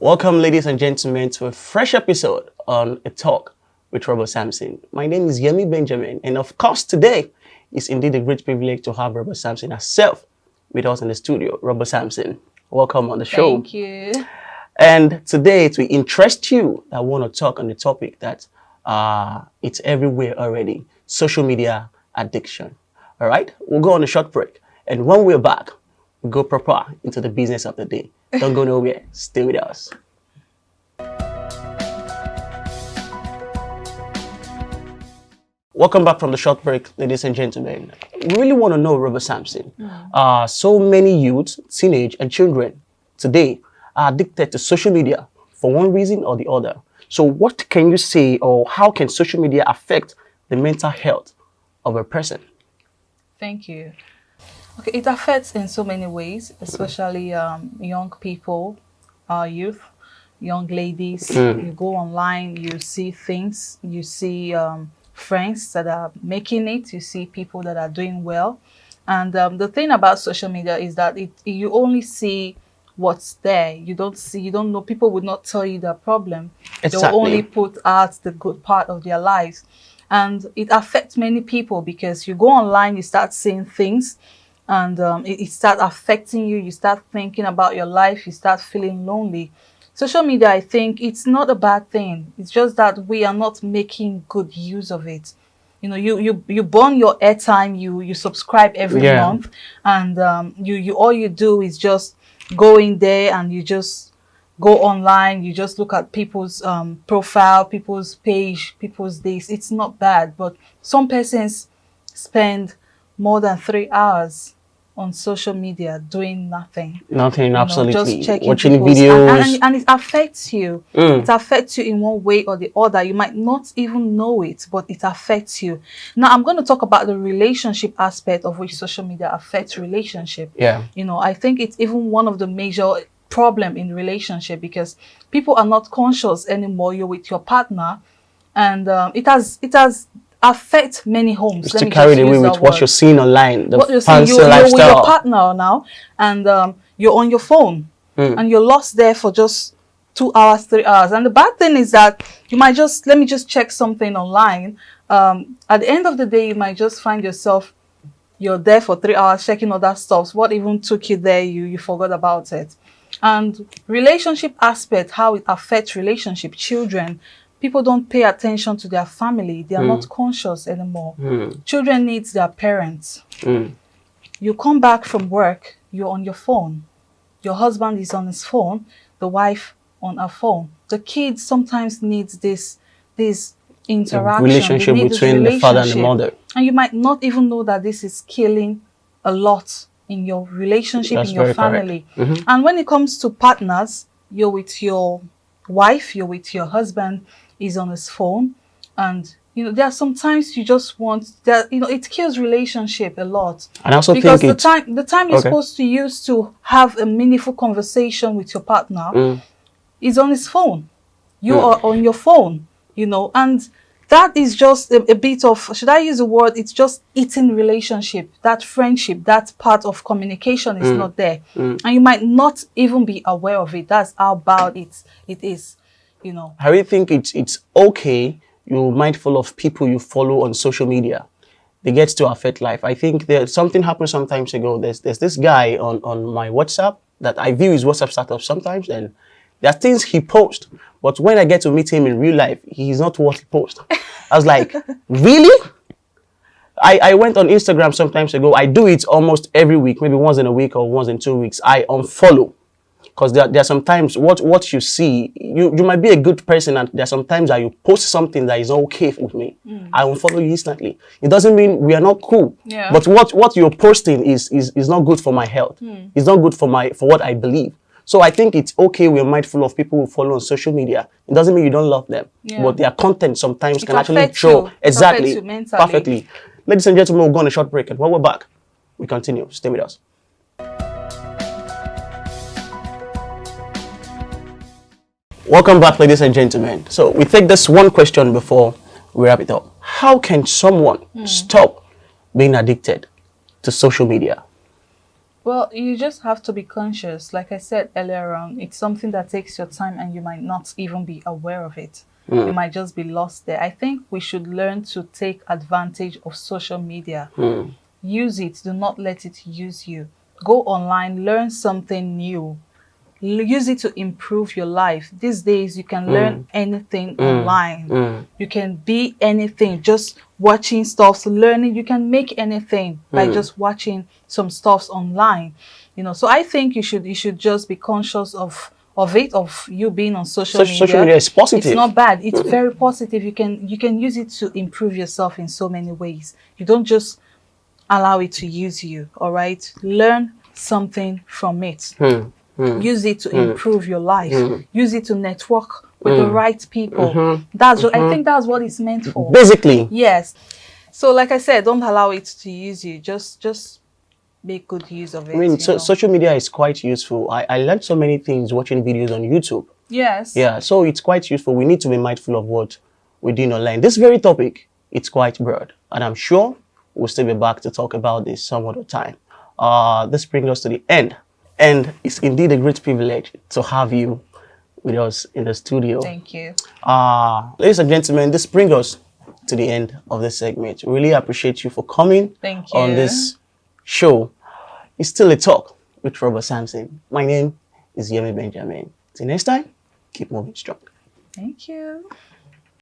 Welcome, ladies and gentlemen, to a fresh episode on A Talk with Robert Sampson. My name is Yemi Benjamin, and of course, today is indeed a great privilege to have Robert Sampson herself with us in the studio. Robert Sampson, welcome on the show. Thank you. And today, to interest you, I want to talk on the topic that it's everywhere already: social media addiction. All right, we'll go on a short break, and when we're back, we'll go proper into the business of the day. Don't go nowhere. Stay with us. Welcome back from the short break, ladies and gentlemen. We really want to know, Robert Sampson. So many youths, teenage and children today are addicted to social media for one reason or the other. So what can you say, or how can social media affect the mental health of a person? Thank you. Okay, it affects in so many ways, especially young people, youth, young ladies. You go online, you see things, you see friends that are making it, you see people that are doing well. And the thing about social media is that you only see what's there. You don't know, people would not tell you their problem. Exactly. They'll only put out the good part of their lives. And it affects many people because you go online, you start seeing things, and it starts affecting you. You start thinking about your life. You start feeling lonely. Social media, I think, it's not a bad thing. It's just that we are not making good use of it. You know, you burn your airtime. You subscribe every month, and you all you do is just go in there and you just go online. You just look at people's profile, people's page, people's this. It's not bad, but some persons spend more than 3 hours on social media doing nothing. Nothing, absolutely. Just checking watching videos. and it affects you. It affects you in one way or the other. You might not even know it, but it affects you. Now, I'm going to talk about the relationship aspect of which social media affects relationship. Yeah. You know, I think it's even one of the major problem in relationship because people are not conscious anymore. You're with your partner, and it has affect many homes. Just to carry away with what you're seeing online, the fancy you're lifestyle. with your partner now, and you're on your phone, and you're lost there for just 2 hours, 3 hours. And the bad thing is that you might just, let me just check something online. At the end of the day, you might just find yourself, you're there for 3 hours checking other stuff. What even took you there? You forgot about it. And relationship aspect, how it affects relationship, children. People don't pay attention to their family. They are not conscious anymore. Children need their parents. You come back from work, you're on your phone. Your husband is on his phone, the wife on her phone. The kids sometimes need this interaction. Relationship between the father and the mother. And you might not even know that this is killing a lot in your relationship, in your family. And when it comes to partners, you're with your wife, you're with your husband, is on his phone, and you know there are sometimes you just want that, you know, it kills relationship a lot. And I also because think the time you're supposed to use to have a meaningful conversation with your partner is on his phone. You are on your phone, you know, and that is just a bit of, should I use a word, it's just eating relationship. That friendship, that part of communication is not there, and you might not even be aware of it. That's how bad it is. You know, I really think it's okay. You're mindful of people you follow on social media. They get to affect life. I think there's something happened some times ago. There's this guy on my WhatsApp that I view his WhatsApp status sometimes, and there are things he posts. But when I get to meet him in real life, he's not what he posts. I was like, really? I went on Instagram some times ago. I do it almost every week, maybe once in a week or once in 2 weeks. I unfollow. Because there are sometimes what you see, you might be a good person, and there are sometimes that you post something that is okay with me. I unfollow you instantly. It doesn't mean we are not cool. Yeah. But what you're posting is not good for my health. It's not good for what I believe. So I think it's okay we're mindful of people who follow on social media. It doesn't mean you don't love them. But their content sometimes can actually show. Exactly. Perfectly. Ladies and gentlemen, we'll go on a short break, and when we're back, we continue. Stay with us. Welcome back, ladies and gentlemen. So we take this one question before we wrap it up. How can someone stop being addicted to social media? Well, you just have to be conscious. Like I said earlier on, it's something that takes your time and you might not even be aware of it. You might just be lost there. I think we should learn to take advantage of social media. Use it. Do not let it use you. Go online, learn something new. Use it to improve your life. These days, you can learn anything online. You can be anything, just watching stuff, learning. You can make anything by just watching some stuffs online. You know, so I think you should just be conscious of you being on social media. Social media is positive. It's not bad. It's very positive. You can use it to improve yourself in so many ways. You don't just allow it to use you. All right, learn something from it. Use it to improve your life. Use it to network with the right people. That's what I think that's what it's meant for. Basically. Yes. So like I said, don't allow it to use you. Just make good use of it. I mean, social media is quite useful. I learned so many things watching videos on YouTube. Yes. Yeah, so it's quite useful. We need to be mindful of what we're doing online. This very topic, it's quite broad. And I'm sure we'll still be back to talk about this some other time. This brings us to the end. And it's indeed a great privilege to have you with us in the studio. Thank you. Ladies and gentlemen, this brings us to the end of this segment. Really appreciate you for coming on this show. It's still a talk with Robert Sampson. My name is Yemi Benjamin. Till next time, keep moving strong. Thank you.